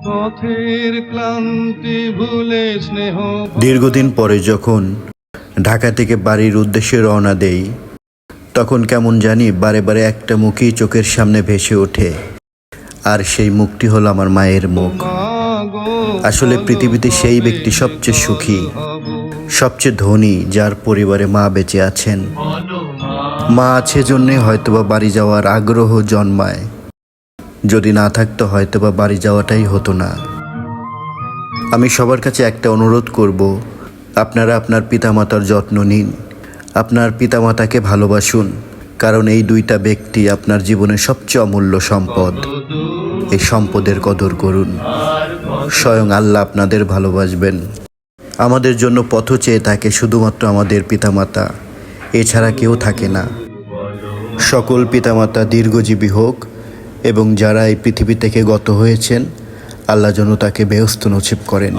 পথের ক্লান্তি ভুলে স্নেহ। দীর্ঘদিন পরে যখন ঢাকা থেকে বাড়ির উদ্দেশ্যে রওনা দেই, তখন কেমন জানি বারে বারে একটা মুখই চোখের সামনে ভেসে ওঠে, আর সেই মুখটি হলো আমার মায়ের মুখ। আসলে পৃথিবীতে সেই ব্যক্তি সবচেয়ে সুখী, সবচেয়ে ধনী, যার পরিবারে মা বেঁচে আছেন। মা আছে জন্যে হয়তোবা বাড়ি যাওয়ার আগ্রহ জন্মায়, যদি না থাকতো হয়তোবা বাড়ি যাওয়াটাই হতো না। আমি সবার কাছে একটা অনুরোধ করব, আপনারা আপনার পিতামাতার যত্ন নিন, আপনার পিতামাতাকে ভালোবাসুন, কারণ এই দুইটা ব্যক্তি আপনার জীবনের সবচেয়ে অমূল্য সম্পদ। এই সম্পদের কদর করুন, স্বয়ং আল্লাহ আপনাদের ভালোবাসবেন। আমাদের জন্য পথ চেয়ে থাকে শুধুমাত্র আমাদের পিতামাতা, এছাড়া কেউ থাকে না। সকল পিতামাতা দীর্ঘজীবী হোক, এবং যারা এই পৃথিবী থেকে গত হয়েছেন, আল্লাহ যেন তাকে বেহেশত নসিব করেন।